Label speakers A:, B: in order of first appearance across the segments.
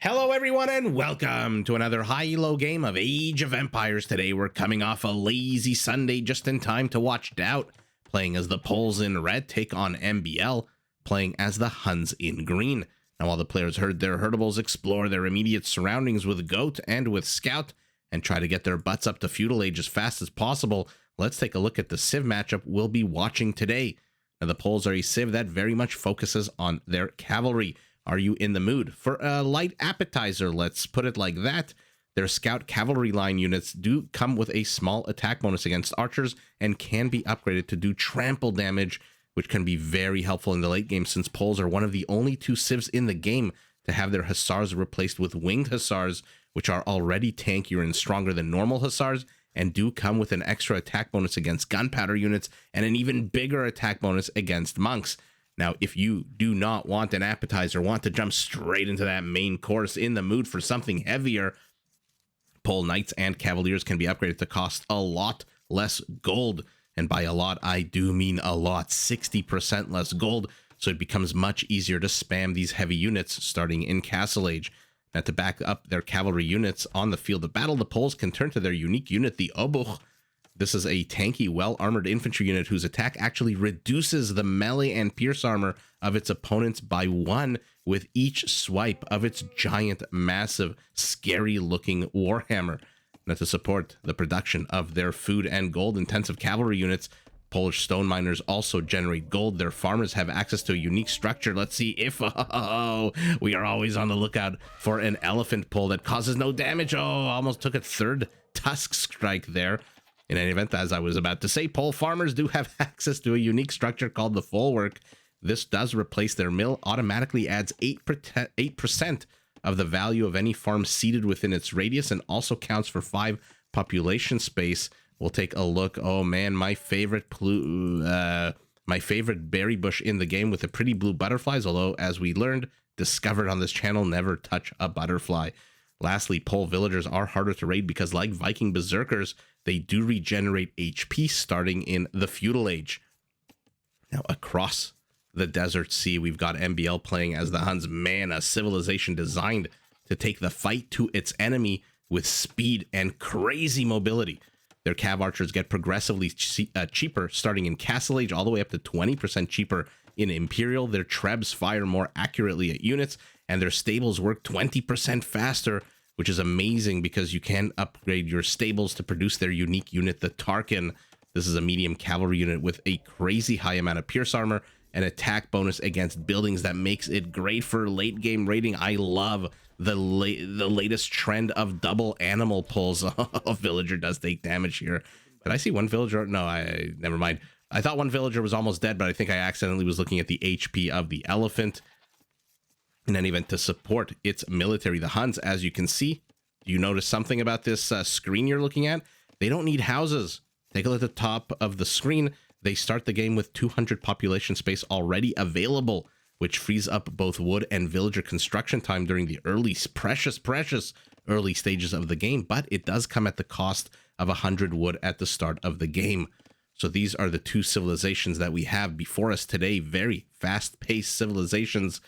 A: Hello everyone and welcome to another high-elo game of Age of Empires. Today we're coming off a lazy Sunday just in time to watch DauT playing as the Poles in red take on MbL playing as the Huns in green. Now while the players herd their herdables, explore their immediate surroundings with GL.DauT and with Scout and try to get their butts up to Feudal Age as fast as possible, let's take a look at the Civ matchup we'll be watching today. Now the Poles are a Civ that very much focuses on their cavalry. Are you in the mood for a light appetizer? Let's put it like that. Their scout cavalry line units do come with a small attack bonus against archers and can be upgraded to do trample damage, which can be very helpful in the late game since Poles are one of the only two civs in the game to have their hussars replaced with winged hussars, which are already tankier and stronger than normal hussars and do come with an extra attack bonus against gunpowder units and an even bigger attack bonus against monks. Now, if you do not want an appetizer, want to jump straight into that main course, in the mood for something heavier, Pole Knights and Cavaliers can be upgraded to cost a lot less gold. And by a lot, I do mean a lot, 60% less gold. So it becomes much easier to spam these heavy units starting in Castle Age. Now, to back up their cavalry units on the field of battle, the Poles can turn to their unique unit, the Obuch. This is a tanky, well-armored infantry unit whose attack actually reduces the melee and pierce armor of its opponents by 1 with each swipe of its giant, massive, scary-looking warhammer. Now, to support the production of their food and gold-intensive cavalry units, Polish stone miners also generate gold. Their farmers have access to a unique structure. Let's see if we are always on the lookout for an elephant pole that causes no damage. Almost took a third tusk strike there. In any event, as I was about to say, Pole farmers do have access to a unique structure called the Folwark. This does replace their mill, automatically adds 8% of the value of any farm seated within its radius, and also counts for 5 population space. We'll take a look. Oh man, my favorite berry bush in the game with the pretty blue butterflies, although as we learned, discovered on this channel, never touch a butterfly. Lastly, Pole villagers are harder to raid because, like Viking berserkers, they do regenerate HP starting in the Feudal Age. Now, across the Desert Sea, we've got MbL playing as the Huns. Man, a civilization designed to take the fight to its enemy with speed and crazy mobility. Their cav archers get progressively cheaper starting in Castle Age, all the way up to 20% cheaper in Imperial. Their trebs fire more accurately at units, and their stables work 20% faster, which is amazing because you can upgrade your stables to produce their unique unit, the Tarkin. This is a medium cavalry unit with a crazy high amount of pierce armor and attack bonus against buildings that makes it great for late game raiding. I love the latest trend of double animal pulls. A villager does take damage here. Did I see one villager? No, never mind. I thought one villager was almost dead, but I think I accidentally was looking at the HP of the elephant. In any event, to support its military, the Huns, as you can see, do you notice something about this screen you're looking at? They don't need houses. Take a look at the top of the screen. They start the game with 200 population space already available, which frees up both wood and villager construction time during the early, precious early stages of the game, but it does come at the cost of 100 wood at the start of the game. So these are the two civilizations that we have before us today. Very fast-paced civilizations,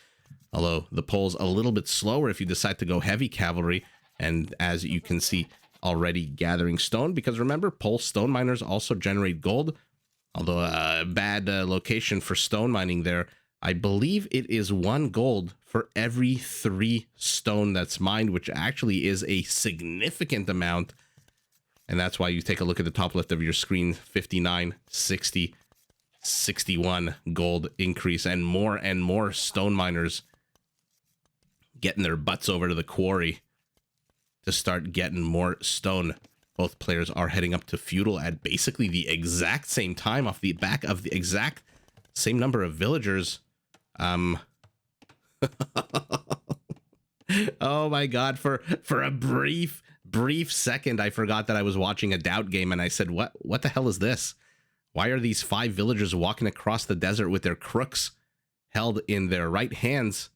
A: although the Poles a little bit slower if you decide to go heavy cavalry. And as you can see, already gathering stone, because remember, Pole stone miners also generate gold, although a bad location for stone mining there. I believe it is 1 gold for every 3 stone that's mined, which actually is a significant amount. And that's why you take a look at the top left of your screen, 59, 60, 61 gold increase, and more stone miners getting their butts over to the quarry to start getting more stone. Both players are heading up to Feudal at basically the exact same time off the back of the exact same number of villagers. Oh my god, for a brief second I forgot that I was watching a DauT game, and I said, what the hell is this? Why are these 5 villagers walking across the desert with their crooks held in their right hands?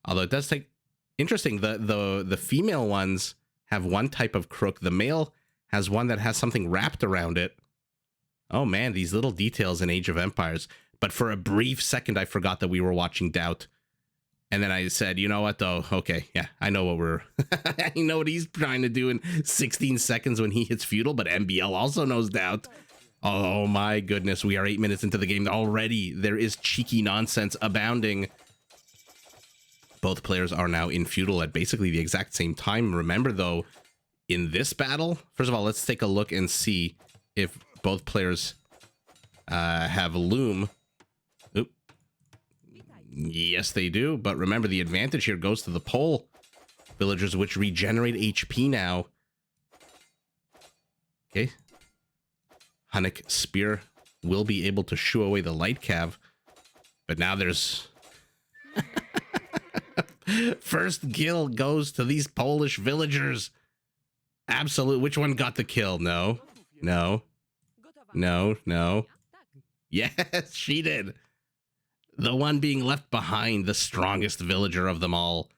A: Although it does take interesting, the female ones have one type of crook, the male has one that has something wrapped around it. Oh man, these little details in Age of Empires. But for a brief second I forgot that we were watching DauT. And then I said, you know what, though? Okay, yeah, I know what I know what he's trying to do in 16 seconds when he hits Feudal, but MbL also knows DauT. Oh my goodness, we are 8 minutes into the game already. There is cheeky nonsense abounding. Both players are now in Feudal at basically the exact same time. Remember, though, in this battle, first of all, let's take a look and see if both players have Loom. Oop. Yes, they do. But remember, the advantage here goes to the pole villagers, which regenerate HP now. Okay. Hunnic Spear will be able to shoo away the light cav. But now there's... First kill goes to these Polish villagers. Absolute. Which one got the kill? No. No. No. No. Yes, she did. The one being left behind, the strongest villager of them all,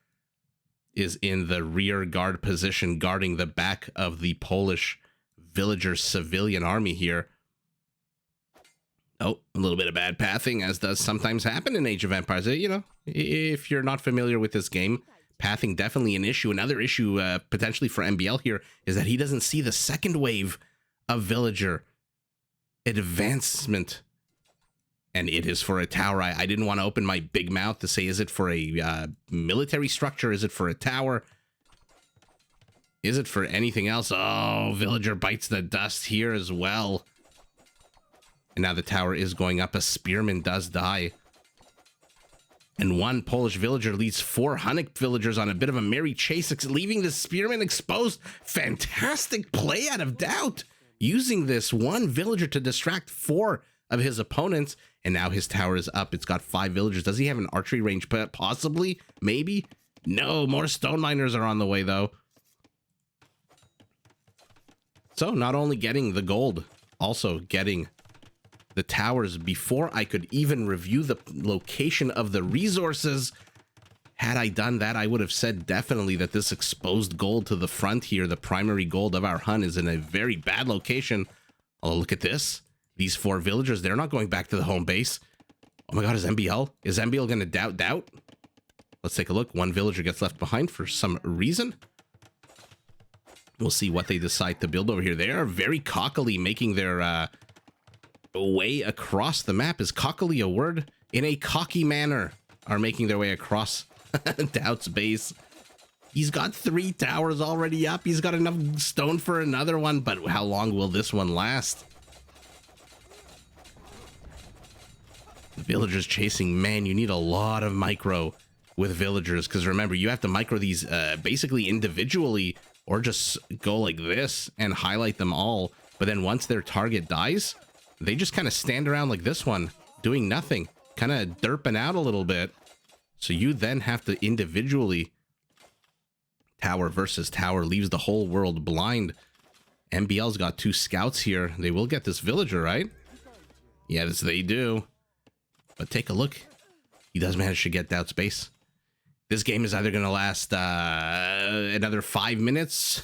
A: is in the rear guard position, guarding the back of the Polish villager civilian army here. Oh, a little bit of bad pathing, as does sometimes happen in Age of Empires. You know, if you're not familiar with this game, pathing definitely an issue. Another issue potentially for MbL here is that he doesn't see the second wave of villager advancement. And it is for a tower. I didn't want to open my big mouth to say, is it for a military structure? Is it for a tower? Is it for anything else? Oh, villager bites the dust here as well. And now the tower is going up. A spearman does die. And one Polish villager leads 4 Hunnic villagers on a bit of a merry chase, leaving the spearman exposed. Fantastic play out of DauT, using this one villager to distract 4 of his opponents. And now his tower is up. It's got 5 villagers. Does he have an archery range? Possibly? Maybe? No, more stone miners are on the way, though. So not only getting the gold, also getting the towers before I could even review the location of the resources. Had I done that, I would have said definitely that this exposed gold to the front here, the primary gold of our Hun, is in a very bad location. Oh, look at this. These 4 villagers, they're not going back to the home base. Oh my god, is MbL going to DauT? Let's take a look. One villager gets left behind for some reason. We'll see what they decide to build over here. They are very cockily making their way across the map. Is cockily a word? In a cocky manner, are making their way across DauT's base. He's got 3 towers already up. He's got enough stone for another one, but how long will this one last? The villagers chasing, man, you need a lot of micro with villagers, because remember, you have to micro these basically individually, or just go like this and highlight them all. But then once their target dies, they just kind of stand around like this one, doing nothing, kind of derping out a little bit. So you then have to individually, tower versus tower, leaves the whole world blind. MbL's got 2 scouts here. They will get this villager, right? Yes, they do. But take a look. He does manage to get DauT's base. This game is either going to last another 5 minutes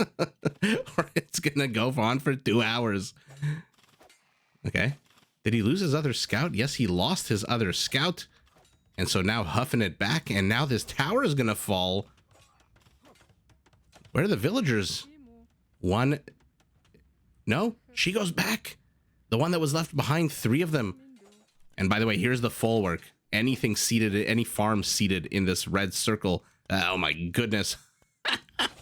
A: or it's going to go on for 2 hours. Okay. Did he lose his other scout? Yes, he lost his other scout. And so now huffing it back. And now this tower is going to fall. Where are the villagers? One. No, she goes back. The one that was left behind, 3 of them. And by the way, here's the full work. Anything seated, any farm seated in this red circle. Oh my goodness.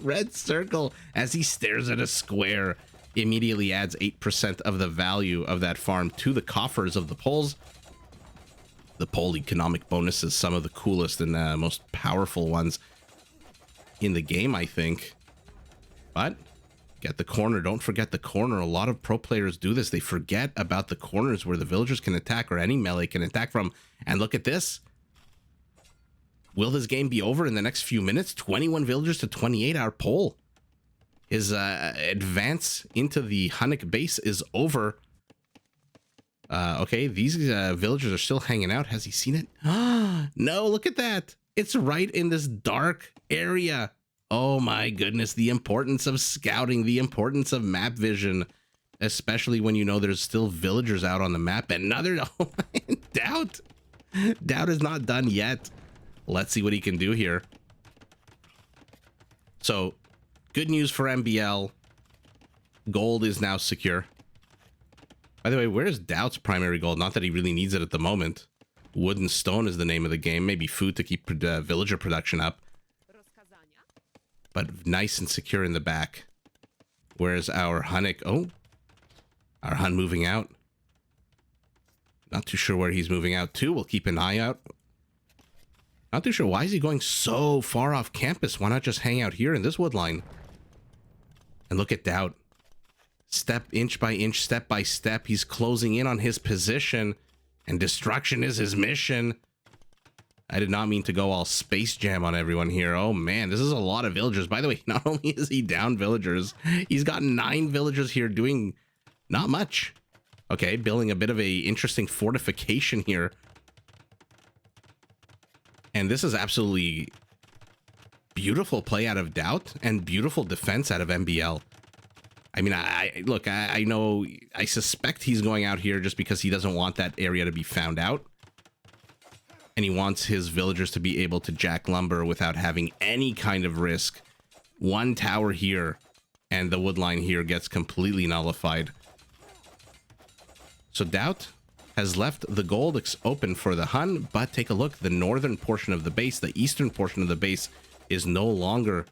A: Red circle, as he stares at a square, immediately adds 8% of the value of that farm to the coffers of the Poles. The Pole economic bonuses, some of the coolest and most powerful ones in the game, I think. But get the corner. Don't forget the corner. A lot of pro players do this. They forget about the corners where the villagers can attack, or any melee can attack from. And look at this. Will this game be over in the next few minutes? 21 villagers to 28. Our Pole, his advance into the Hunnic base is over. Okay, these villagers are still hanging out. Has he seen it? No, look at that. It's right in this dark area. Oh my goodness, the importance of scouting, the importance of map vision, especially when you know there's still villagers out on the map. Another, oh my, DauT is not done yet. Let's see what he can do here. So, good news for MbL. Gold is now secure. By the way, where's DauT's primary gold? Not that he really needs it at the moment. Wood and stone is the name of the game. Maybe food to keep villager production up. But nice and secure in the back. Where's our Hunnic? Oh, our Hun moving out. Not too sure where he's moving out to. We'll keep an eye out. Not too sure. Why is he going so far off campus? Why not just hang out here in this wood line? And look at DauT. Step, inch by inch, step by step. He's closing in on his position. And destruction is his mission. I did not mean to go all Space Jam on everyone here. Oh man, this is a lot of villagers. By the way, not only is he down villagers, he's got 9 villagers here doing not much. Okay, building a bit of a interesting fortification here. And this is absolutely beautiful play out of DauT and beautiful defense out of MbL. I mean, I know, I suspect he's going out here just because he doesn't want that area to be found out. And he wants his villagers to be able to jack lumber without having any kind of risk. One tower here, and the wood line here gets completely nullified. So DauT has left the gold open for the Hun, but take a look. The northern portion of the base, the eastern portion of the base, is no longer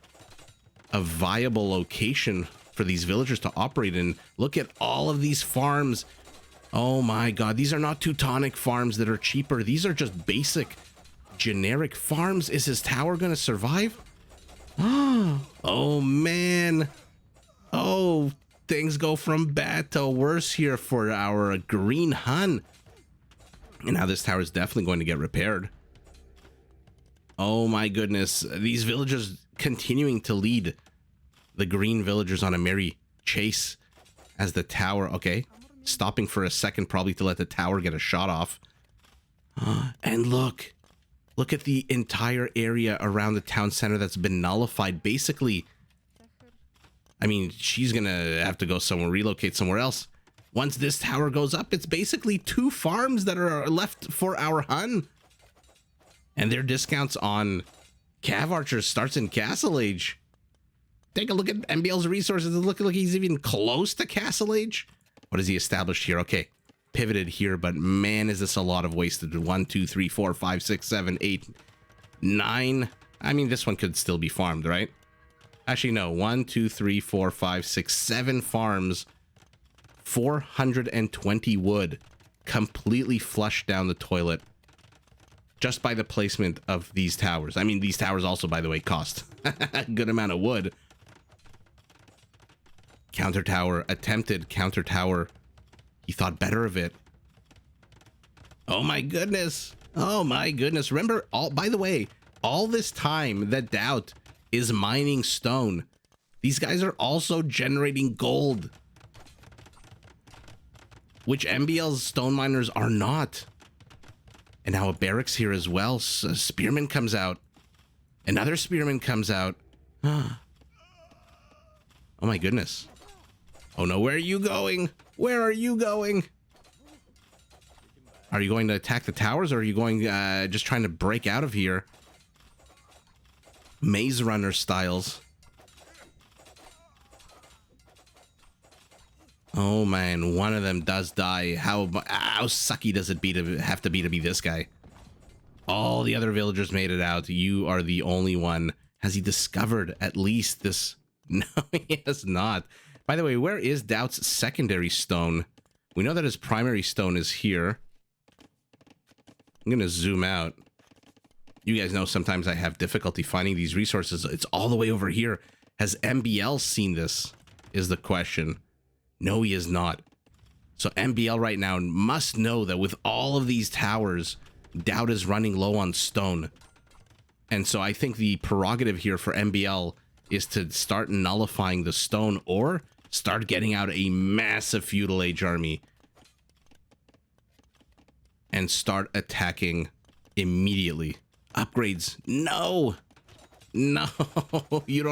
A: a viable location for these villagers to operate in. Look at all of these farms. Oh my god, these are not Teutonic farms that are cheaper. These are just basic, generic farms. Is his tower gonna survive? Oh man. Oh, things go from bad to worse here for our green Hun. And now this tower is definitely going to get repaired. Oh my goodness. These villagers continuing to lead the green villagers on a merry chase as the tower, okay, stopping for a second probably to let the tower get a shot off. And look at the entire area around the town center that's been nullified. Basically, I mean, she's gonna have to go somewhere, relocate somewhere else. Once this tower goes up, it's basically 2 farms that are left for our Hun. And their discounts on Cav Archers starts in Castle Age. Take a look at MbL's resources. Look like he's even close to Castle Age. What has he established here? Okay, pivoted here, but man, is this a lot of wasted. 1, 2, 3, 4, 5, 6, 7, 8, 9. I mean, this one could still be farmed, right? Actually, no. 1, 2, 3, 4, 5, 6, 7 farms. 420 wood. Completely flushed down the toilet. Just by the placement of these towers. I mean, these towers also, by the way, cost a good amount of wood. Counter tower, attempted counter tower. He thought better of it. Oh my goodness. Oh my goodness. Remember, by the way, all this time that DauT is mining stone, these guys are also generating gold, which MbL's stone miners are not. And now a barracks here as well. So a spearman comes out. Another spearman comes out. Oh my goodness. Oh no, where are you going? Where are you going? Are you going to attack the towers, or are you going just trying to break out of here? Maze Runner styles. Oh man, one of them does die. How sucky does it have to be this guy? All the other villagers made it out. You are the only one. Has he discovered at least this? No, he has not. By the way, where is DauT's secondary stone? We know that his primary stone is here. I'm going to zoom out. You guys know sometimes I have difficulty finding these resources. It's all the way over here. Has MbL seen this? Is the question. No, he is not. So MbL right now must know that with all of these towers, DauT is running low on stone. And so I think the prerogative here for MbL is to start nullifying the stone or start getting out a massive Feudal Age army and start attacking immediately. Upgrades. No. No. You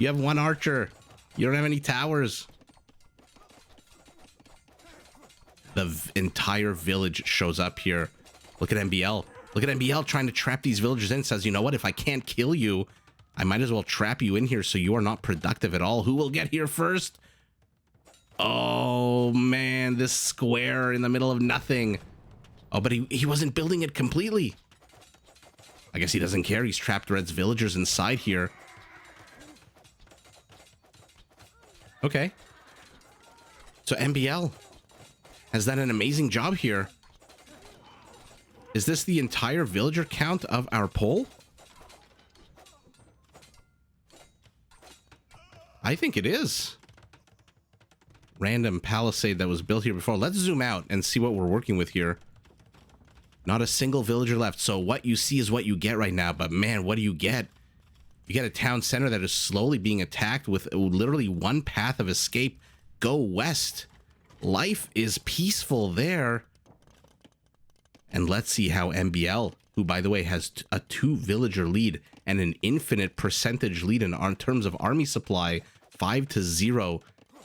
A: have 1 archer. You don't have any towers. The entire village shows up here. Look at MbL. Look at MbL trying to trap these villagers in. Says, you know what? If I can't kill you, I might as well trap you in here so you are not productive at all. Who will get here first? Oh, man. This square in the middle of nothing. Oh, but he wasn't building it completely. I guess he doesn't care. He's trapped Red's villagers inside here. Okay. So MbL has done an amazing job here. Is this the entire villager count of our poll? I think it is. Random palisade that was built here before. Let's zoom out and see what we're working with here. Not a single villager left. So what you see is what you get right now. But man, what do you get? You get a town center that is slowly being attacked with literally one path of escape. Go west. Life is peaceful there. And let's see how MbL, who by the way has a 2 villager lead and an infinite percentage lead in terms of army supply, 5-0,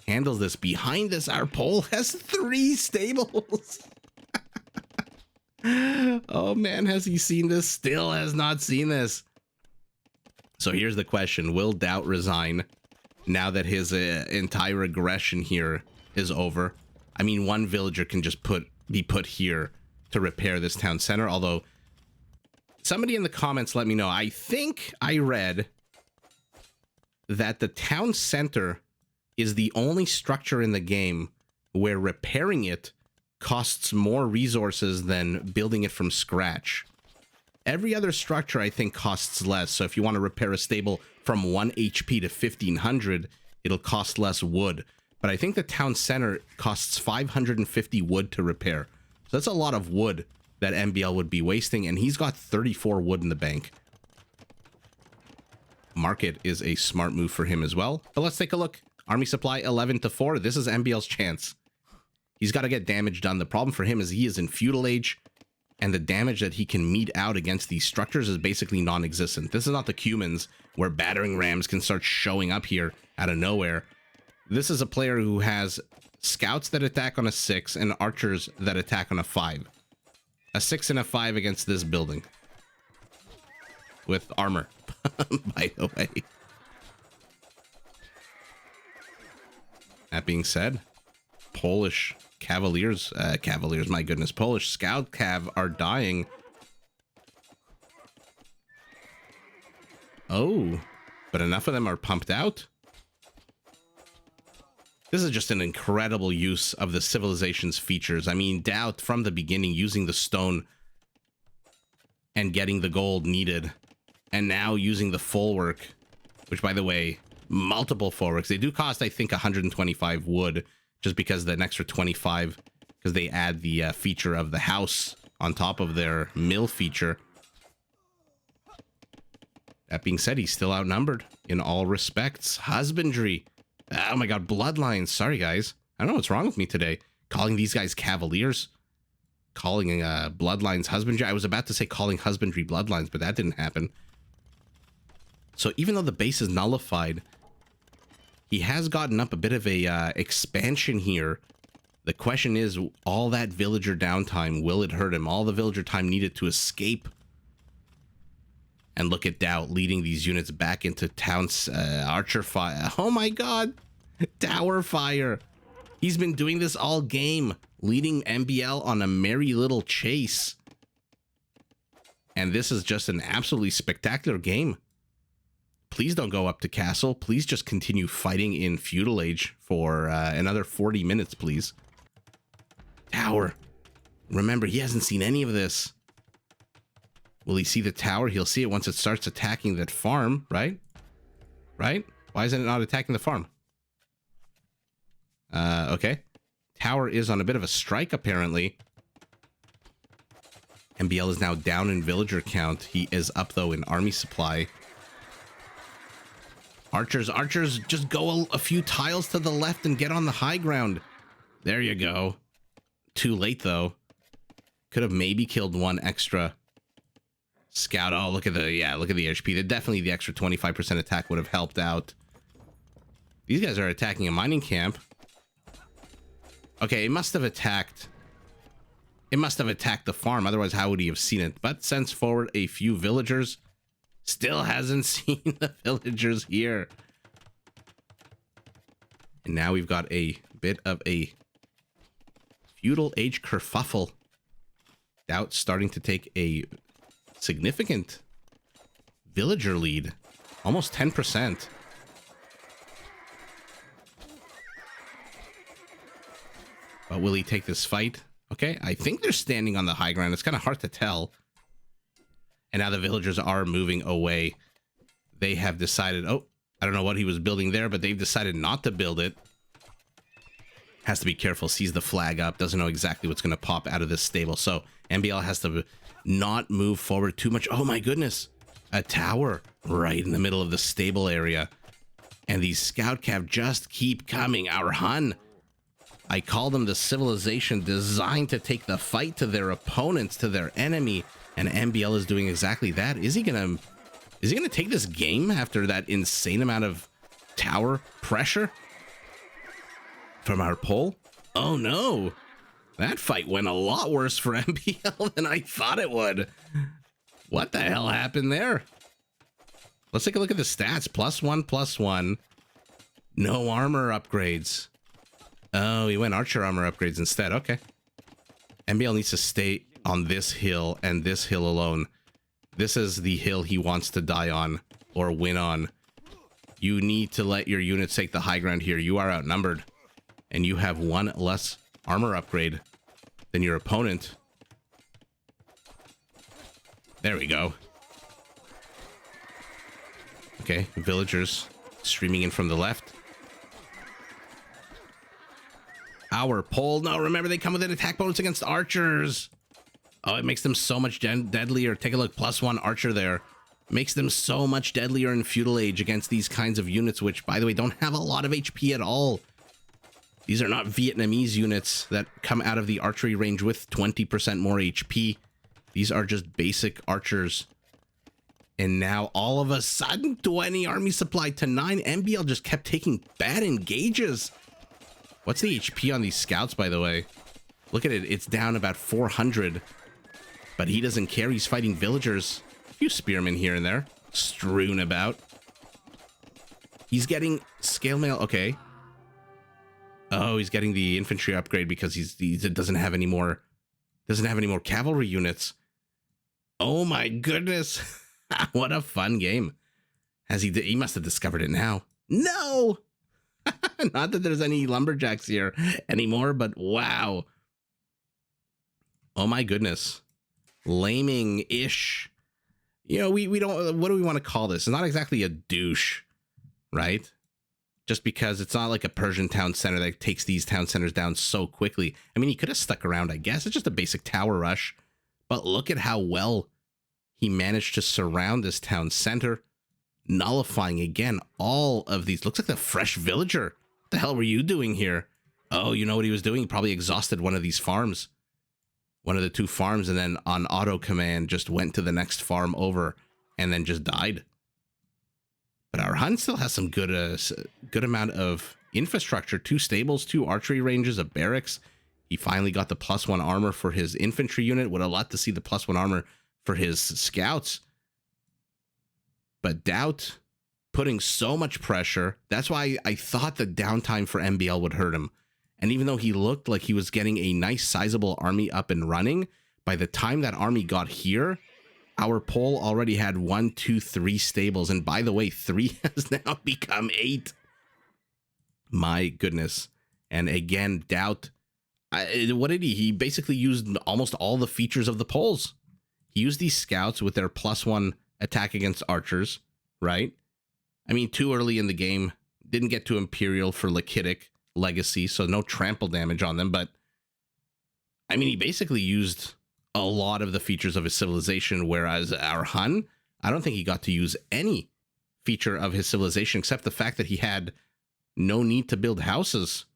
A: handles this. Behind this, our pole has 3 stables. Oh man, has he seen this? Still has not seen this. So here's the question. Will DauT resign now that his entire aggression here is over? I mean, one villager can just be put here to repair this town center. Although, somebody in the comments let me know. I think I read that the town center is the only structure in the game where repairing it costs more resources than building it from scratch. Every other structure, I think, costs less. So if you want to repair a stable from 1 HP to 1500, it'll cost less wood. But I think the town center costs 550 wood to repair. So that's a lot of wood that MbL would be wasting, and he's got 34 wood in the bank. Market is a smart move for him as well. But let's take a look. Army supply 11-4. This is MbL's chance. He's got to get damage done. The problem for him is he is in Feudal Age, and the damage that he can mete out against these structures is basically non-existent. This is not the Cumans, where battering rams can start showing up here out of nowhere. This is a player who has scouts that attack on a 6 and archers that attack on a 5. A 6 and a 5 against this building. With armor, by the way. That being said, Polish Cavaliers, my goodness, Polish Scout Cav are dying. Oh, but enough of them are pumped out. This is just an incredible use of the civilization's features. I mean, DauT from the beginning using the stone and getting the gold needed, and now using the full work, which by the way, multiple full works. They do cost, I think, 125 wood, just because the extra 25, because they add the feature of the house on top of their mill feature. That being said, he's still outnumbered in all respects. Husbandry. Oh my god, bloodlines. Sorry, guys. I don't know what's wrong with me today. Calling these guys cavaliers. Calling bloodlines husbandry. I was about to say calling husbandry bloodlines, but that didn't happen. So even though the base is nullified, he has gotten up a bit of a expansion here. The question is, all that villager downtime, will it hurt him? All the villager time needed to escape. And look at DauT leading these units back into town's archer fire. Oh my god! Tower fire! He's been doing this all game, leading MbL on a merry little chase. And this is just an absolutely spectacular game. Please don't go up to castle. Please just continue fighting in Feudal Age for another 40 minutes, please. Tower. Remember, he hasn't seen any of this. Will he see the tower? He'll see it once it starts attacking that farm, right? Right? Why isn't it not attacking the farm? Okay. Tower is on a bit of a strike, apparently. MbL is now down in villager count. He is up, though, in army supply. Archers, just go a few tiles to the left and get on the high ground. There you go. Too late, though. Could have maybe killed one extra scout. Oh, look at the HP. Definitely the extra 25% attack would have helped out. These guys are attacking a mining camp. Okay, it must have attacked It must have attacked the farm, otherwise how would he have seen it? But sends forward a few villagers. Still hasn't seen the villagers here. And now we've got a bit of a Feudal Age kerfuffle. DauT starting to take a significant villager lead. Almost 10%. But will he take this fight? Okay, I think they're standing on the high ground. It's kind of hard to tell. And now the villagers are moving away. They have decided, oh, I don't know what he was building there, but they've decided not to build it. Has to be careful, sees the flag up, doesn't know exactly what's going to pop out of this stable. So MbL has to not move forward too much. Oh my goodness, a tower right in the middle of the stable area. And these scout cav just keep coming. Our Hun, I call them the civilization designed to take the fight to their opponents, to their enemy. And MbL is doing exactly that. Is he gonna take this game after that insane amount of tower pressure from our pole? Oh no, that fight went a lot worse for MbL than I thought it would. What the hell happened there? Let's take a look at the stats. +1/+1. No armor upgrades. Oh, he went archer armor upgrades instead. Okay. MbL needs to stay on this hill and this hill alone. This is the hill he wants to die on or win on. You need to let your units take the high ground here. You are outnumbered. And you have one less armor upgrade than your opponent. There we go. Okay, villagers streaming in from the left. Our pole. No, remember they come with an attack bonus against archers. Oh, it makes them so much deadlier. Take a look. +1 archer there. Makes them so much deadlier in Feudal Age against these kinds of units, which, by the way, don't have a lot of HP at all. These are not Vietnamese units that come out of the archery range with 20% more HP. These are just basic archers. And now, all of a sudden, 20 army supply to 9. MbL just kept taking bad engages. What's the HP on these scouts, by the way? Look at it. It's down about 400. But he doesn't care. He's fighting villagers. A few spearmen here and there. Strewn about. He's getting scale mail. Okay. Oh, he's getting the infantry upgrade because he doesn't have any more cavalry units. Oh my goodness. What a fun game. He must have discovered it now. No. Not that there's any lumberjacks here anymore, but wow. Oh my goodness. Laming-ish. You know, we don't, what do we want to call this? It's not exactly a douche, right? Just because it's not like a Persian town center that takes these town centers down so quickly. I mean, he could have stuck around, I guess. It's just a basic tower rush. But look at how well he managed to surround this town center, nullifying again all of these. Looks like the fresh villager. What the hell were you doing here? Oh, you know what he was doing? He probably exhausted one of these farms. One of the 2 farms, and then on auto command just went to the next farm over and then just died. But our Hun still has some good amount of infrastructure. 2 stables, 2 archery ranges, a barracks. He finally got the +1 armor for his infantry unit. Would have loved to see the +1 armor for his scouts. But DauT putting so much pressure. That's why I thought the downtime for MbL would hurt him. And even though he looked like he was getting a nice sizable army up and running, by the time that army got here, our pole already had 1, 2, 3 stables. And by the way, 3 has now become 8. My goodness. And again, DauT, what did he? He basically used almost all the features of the poles. He used these scouts with their +1 attack against archers, right? I mean, too early in the game. Didn't get to Imperial for Lachitic Legacy, so no trample damage on them. But, I mean, he basically used a lot of the features of his civilization, whereas our Hun, I don't think he got to use any feature of his civilization except the fact that he had no need to build houses.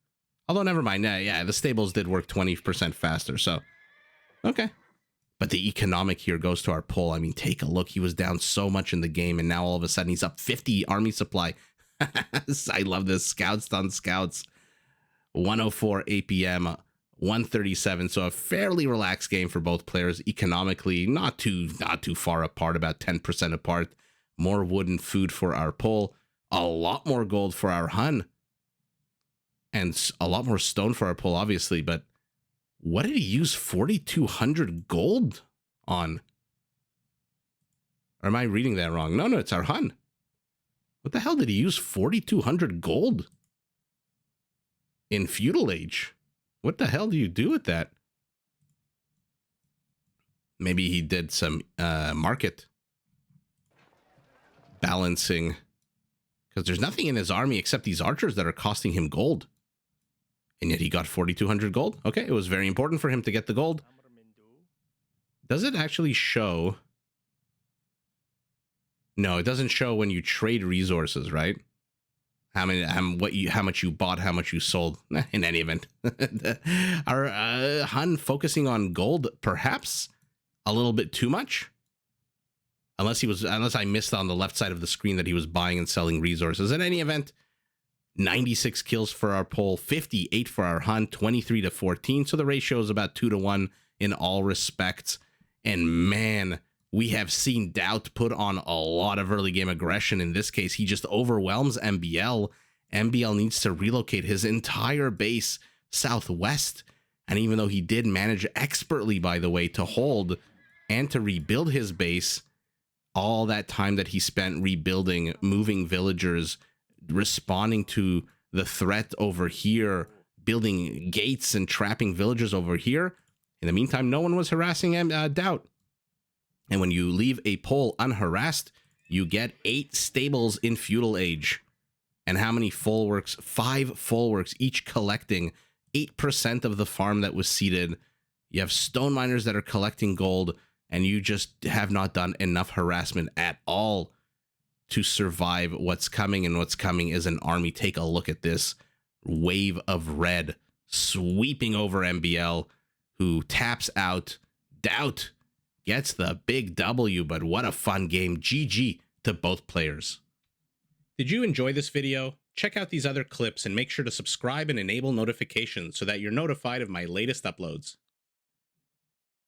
A: Although, never mind. Yeah, the stables did work 20% faster, so okay. But the economic here goes to our pole. I mean, take a look. He was down so much in the game, and now all of a sudden he's up 50 army supply. I love this. Scouts on scouts. 104 APM, 137. So a fairly relaxed game for both players. Economically, not too far apart, about 10% apart. More wood and food for our Pole, a lot more gold for our Hun, and a lot more stone for our Pole, obviously. But what did he use 4,200 gold on? Or am I reading that wrong? No, it's our Hun. What the hell did he use 4,200 gold in Feudal Age? What the hell do you do with that? Maybe he did some market balancing, because there's nothing in his army except these archers that are costing him gold. And yet he got 4,200 gold. Okay, it was very important for him to get the gold. Does it actually show? No, it doesn't show when you trade resources, right? How much you bought, how much you sold. In any event, our Hun focusing on gold, perhaps a little bit too much. Unless I missed on the left side of the screen that he was buying and selling resources. In any event, 96 kills for our Pole, 58 for our Hun, 23 to 14. So the ratio is about 2 to 1 in all respects. And man, we have seen DauT put on a lot of early game aggression. In this case, he just overwhelms MbL. MbL needs to relocate his entire base southwest. And even though he did manage expertly, by the way, to hold and to rebuild his base, all that time that he spent rebuilding, moving villagers, responding to the threat over here, building gates and trapping villagers over here. In the meantime, no one was harassing DauT. And when you leave a Pole unharassed, you get 8 stables in Feudal Age. And how many folwarks? 5 folwarks, each collecting 8% of the farm that was seeded. You have stone miners that are collecting gold, and you just have not done enough harassment at all to survive what's coming. And what's coming is an army. Take a look at this wave of red sweeping over MbL, who taps out. DauT gets the big W, but what a fun game. GG to both players. Did you enjoy this video? Check out these other clips and make sure to subscribe and enable notifications so that you're notified of my latest uploads.